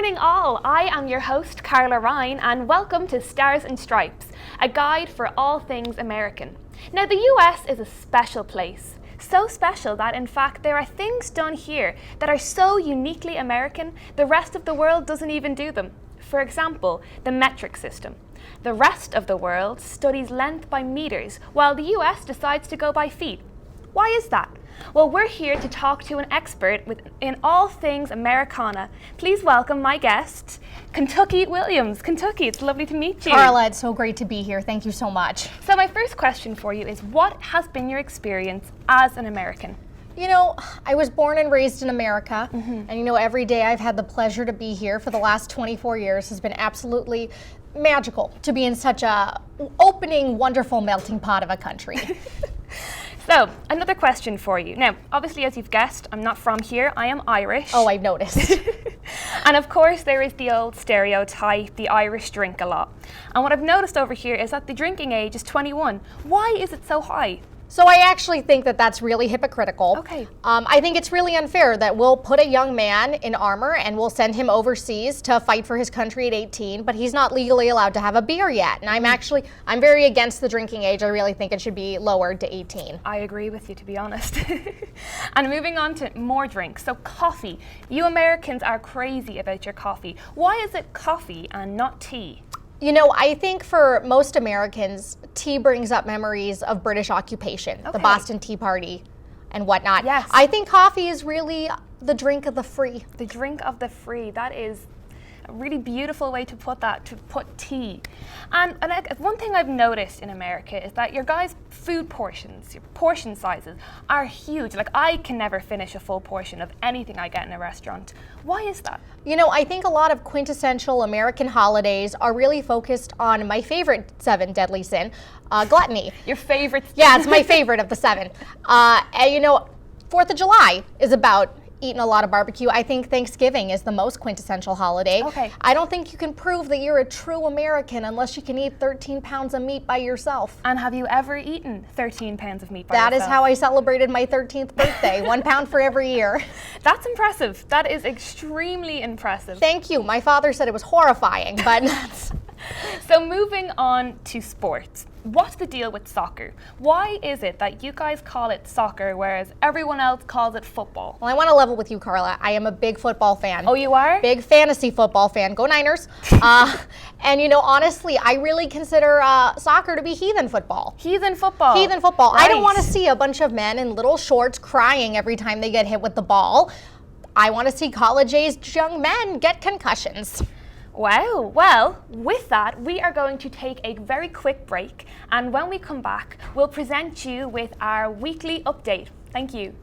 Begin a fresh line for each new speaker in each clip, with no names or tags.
morning all, I am your host Carla Ryan and welcome to Stars and Stripes, a guide for all things American. Now the US is a special place, so special that in fact there are things done here that are so uniquely American the rest of the world doesn't even do them. For example, the metric system. The rest of the world studies length by meters while the US decides to go by feet. Why is that? Well, we're here to talk to an expert in all things Americana. Please welcome my guest, Kentucky Williams. Kentucky, it's lovely to meet you.
Carla, it's so great to be here. Thank you so much.
So my first question for you is, what has been your experience as an American?
You know, I was born and raised in America, and you know, every day I've had the pleasure to be here for the last 24 years has been absolutely magical to be in such a opening, wonderful melting pot of a country.
So, another question for you. Now, obviously, as you've guessed, I'm not from here. I am Irish.
Oh, I've noticed.
And of course, there is the old stereotype, the Irish drink a lot. And what I've noticed over here is that the drinking age is 21. Why is it so high?
So I actually think that that's really hypocritical.
Okay.
I think it's really unfair that we'll put a young man in armor and we'll send him overseas to fight for his country at 18, but he's not legally allowed to have a beer yet. And I'm very against the drinking age. I really think it should be lowered to 18.
I agree with you, to be honest. And moving on to more drinks. So coffee. You Americans are crazy about your coffee. Why is it coffee and not tea?
You know, I think for most Americans, tea brings up memories of British occupation, the Boston Tea Party and whatnot.
Yes.
I think coffee is really the drink of the free.
The drink of the free. That is a really beautiful way to put that, to put tea. And one thing I've noticed in America is that your guys' food portions, your portion sizes, are huge. Like, I can never finish a full portion of anything I get in a restaurant. Why is that?
You know, I think a lot of quintessential American holidays are really focused on my favorite 7 deadly sin, gluttony.
Your favorite?
Yeah, it's my favorite of the 7. And you know, 4th of July is about eating a lot of barbecue. I think Thanksgiving is the most quintessential holiday.
Okay.
I don't think you can prove that you're a true American unless you can eat 13 pounds of meat by yourself.
And have you ever eaten 13 pounds of meat by yourself?
That is how I celebrated my 13th birthday, 1 pound for every year.
That's impressive. That is extremely impressive.
Thank you. My father said it was horrifying, but that's...
So moving on to sports. What's the deal with soccer? Why is it that you guys call it soccer whereas everyone else calls it football?
Well, I want to level with you, Carla. I am a big football fan.
Oh, you are?
Big fantasy football fan. Go Niners. And you know, honestly, I really consider soccer to be heathen football.
Heathen football.
Heathen football.
Right.
I don't want to see a bunch of men in little shorts crying every time they get hit with the ball. I want to see college-aged young men get concussions.
Wow. Well, with that, we are going to take a very quick break. And when we come back, we'll present you with our weekly update. Thank you.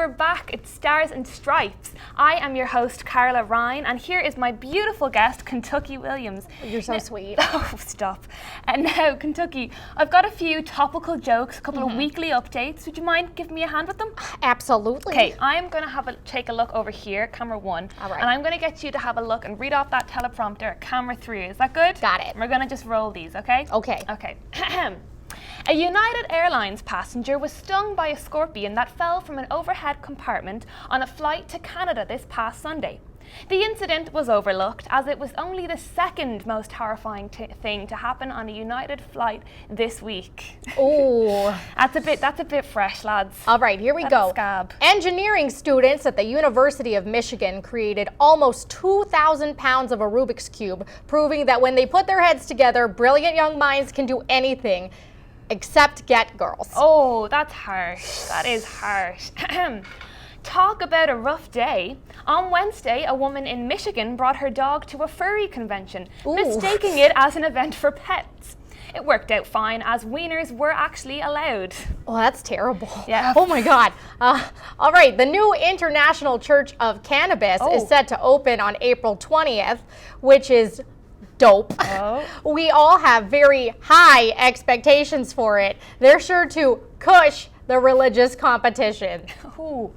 we're back. It's Stars and Stripes. I am your host, Carla Ryan, and here is my beautiful guest, Kentucky Williams.
You're so sweet.
Oh, stop. And now, Kentucky, I've got a few topical jokes, a couple of weekly updates. Would you mind giving me a hand with them?
Absolutely.
Okay, I'm going to take a look over here, camera 1.
All right.
And I'm going to get you to have a look and read off that teleprompter at camera 3. Is that good?
Got it.
We're going to just roll these, okay?
Okay.
Okay. A United Airlines passenger was stung by a scorpion that fell from an overhead compartment on a flight to Canada this past Sunday. The incident was overlooked as it was only the second most horrifying thing to happen on a United flight this week.
Ooh.
That's a bit fresh, lads.
All right, here we go.
Scab.
Engineering students at the University of Michigan created almost 2,000 pounds of a Rubik's Cube, proving that when they put their heads together, brilliant young minds can do anything except get girls.
Oh, that's harsh. That is harsh. Talk about a rough day. On Wednesday, a woman in Michigan brought her dog to a furry convention, mistaking it as an event for pets. It worked out fine as wieners were actually allowed.
Oh, that's terrible.
Yeah.
Oh my God. All right, the new International Church of Cannabis is set to open on April 20th, which is dope.
Oh.
We all have very high expectations for it. They're sure to cush the religious competition.
Ooh.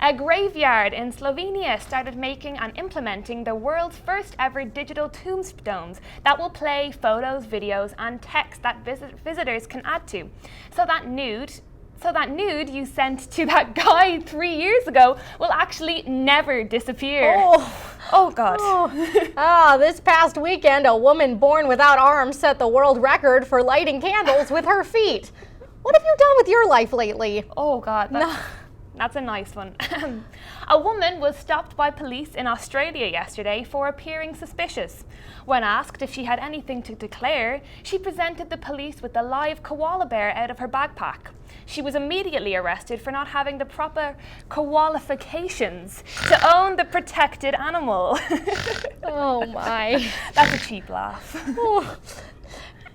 A graveyard in Slovenia started making and implementing the world's first ever digital tombstones that will play photos, videos, and text that visitors can add to. So that nude you sent to that guy 3 years ago will actually never disappear. Oh God.
This past weekend, a woman born without arms set the world record for lighting candles with her feet. What have you done with your life lately?
Oh God. That's a nice one. A woman was stopped by police in Australia yesterday for appearing suspicious. When asked if she had anything to declare, she presented the police with a live koala bear out of her backpack. She was immediately arrested for not having the proper qualifications to own the protected animal.
Oh my.
That's a cheap laugh.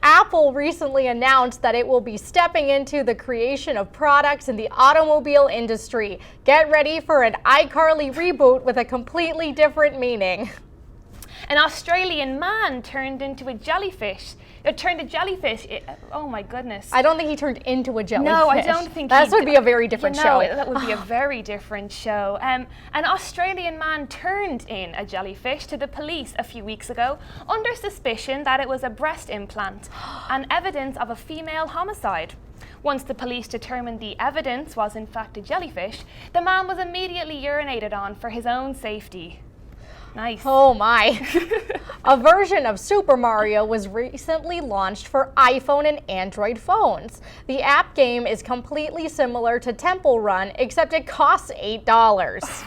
Apple recently announced that it will be stepping into the creation of products in the automobile industry. Get ready for an iCarly reboot with a completely different meaning.
An Australian man turned a jellyfish. Oh my goodness.
I don't think he turned into a jellyfish.
No, I don't think
that would be a very different show.
That would be a very different show. An Australian man turned in a jellyfish to the police a few weeks ago under suspicion that it was a breast implant and evidence of a female homicide. Once the police determined the evidence was in fact a jellyfish, the man was immediately urinated on for his own safety. Nice.
Oh my. A version of Super Mario was recently launched for iPhone and Android phones. The app game is completely similar to Temple Run, except it costs $8.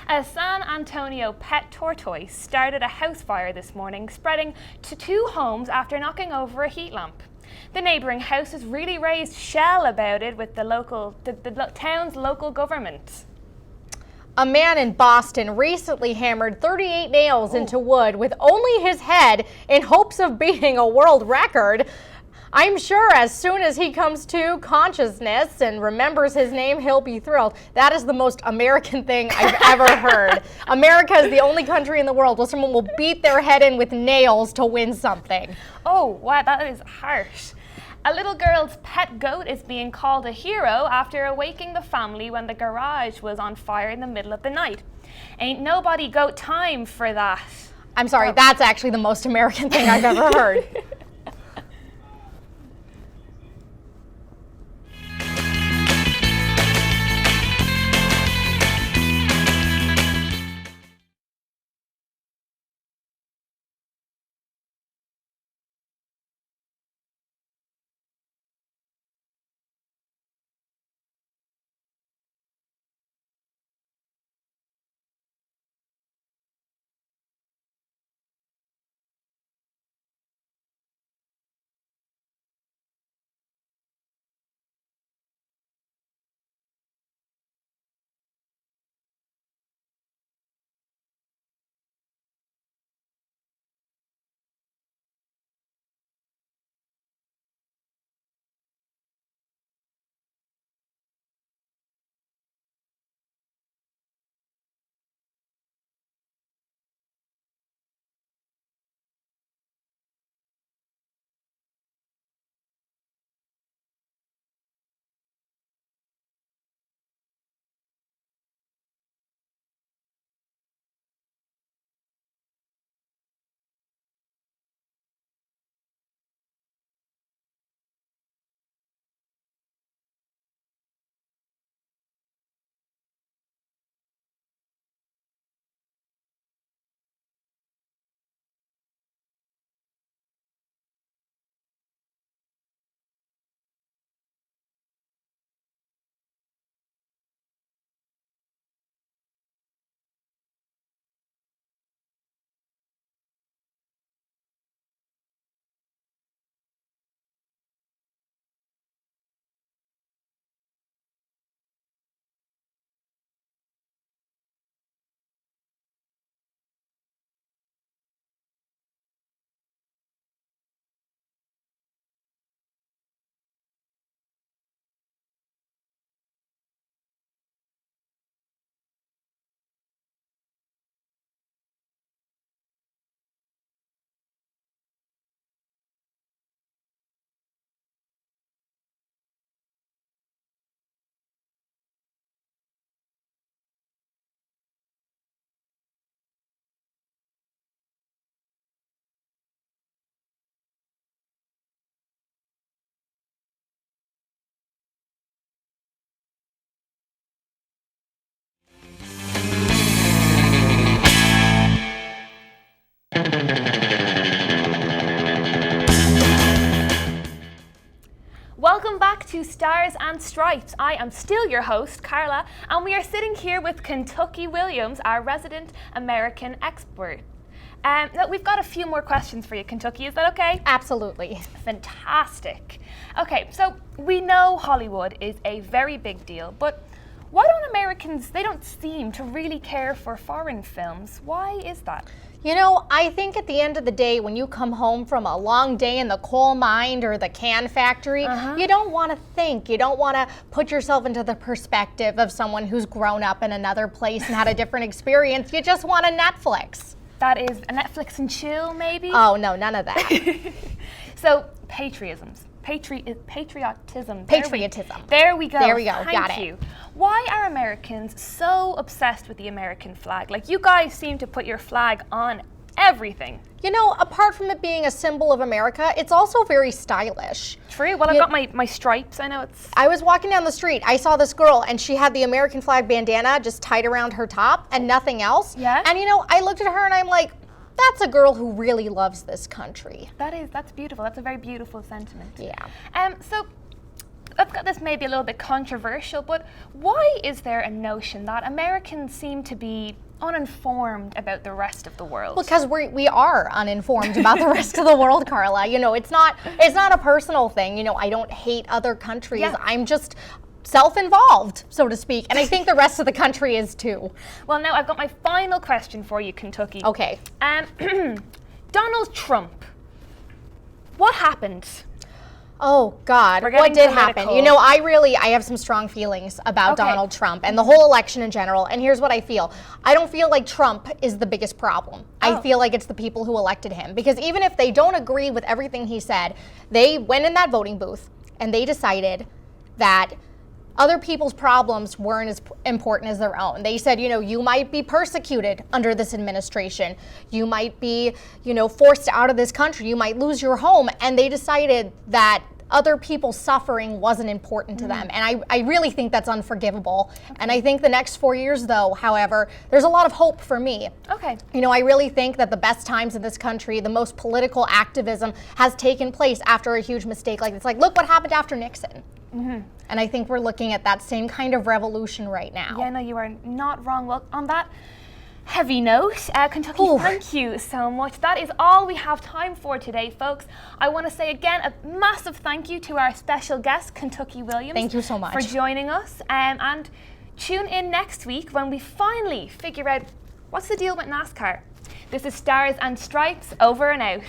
A San Antonio pet tortoise started a house fire this morning, spreading to 2 homes after knocking over a heat lamp. The neighbouring houses really raised shell about it with the town's local government.
A man in Boston recently hammered 38 nails into wood with only his head in hopes of beating a world record. I'm sure as soon as he comes to consciousness and remembers his name, he'll be thrilled. That is the most American thing I've ever heard. America is the only country in the world where someone will beat their head in with nails to win something.
Oh, wow, that is harsh. A little girl's pet goat is being called a hero after awaking the family when the garage was on fire in the middle of the night. Ain't nobody goat time for that.
I'm sorry, that's actually the most American thing I've ever heard.
back to Stars and Stripes. I am still your host, Carla, and we are sitting here with Kentucky Williams, our resident American expert. Now we've got a few more questions for you, Kentucky. Is that okay?
Absolutely.
Fantastic. Okay, so we know Hollywood is a very big deal, but why don't Americans, they don't seem to really care for foreign films? Why is that?
You know, I think at the end of the day, when you come home from a long day in the coal mine or the can factory, you don't want to think. You don't want to put yourself into the perspective of someone who's grown up in another place and had a different experience. You just want a Netflix.
That is a Netflix and chill, maybe?
Oh, no, none of that.
So, patriotism. Patriotism.
Patriotism.
There we go.
There we go.
Thank
Got
you.
it.
Why are Americans so obsessed with the American flag? Like, you guys seem to put your flag on everything.
You know, apart from it being a symbol of America, it's also very stylish.
True. Well, I've got my stripes. I know it's...
I was walking down the street. I saw this girl, and she had the American flag bandana just tied around her top and nothing else.
Yeah.
And, you know, I looked at her, and I'm like, that's a girl who really loves this country.
That's beautiful. That's a very beautiful sentiment.
Yeah.
So I've got this maybe a little bit controversial, but why is there a notion that Americans seem to be uninformed about the rest of the world?
Because we are uninformed about the rest of the world, Carla. You know, it's not a personal thing. You know, I don't hate other countries.
Yeah.
I'm just self-involved, so to speak. And I think the rest of the country is too.
Well, now I've got my final question for you, Kentucky.
Okay.
Donald Trump. What happened?
Oh God, what did happen? You know, I have some strong feelings about Donald Trump and the whole election in general. And here's what I feel. I don't feel like Trump is the biggest problem. I feel like it's the people who elected him. Because even if they don't agree with everything he said, they went in that voting booth and they decided that other people's problems weren't as important as their own. They said, you know, you might be persecuted under this administration. You might be, you know, forced out of this country. You might lose your home. And they decided that other people's suffering wasn't important to them. And I really think that's unforgivable. And I think the next 4 years, though, however, there's a lot of hope for me.
Okay.
You know, I really think that the best times in this country, the most political activism has taken place after a huge mistake like this. Like, look what happened after Nixon. And I think we're looking at that same kind of revolution right now.
Yeah, no, you are not wrong. Well, on that heavy note, Kentucky, thank you so much. That is all we have time for today, folks. I want to say again a massive thank you to our special guest, Kentucky Williams.
Thank you so much
for joining us. And tune in next week when we finally figure out what's the deal with NASCAR. This is Stars and Stripes, over and out.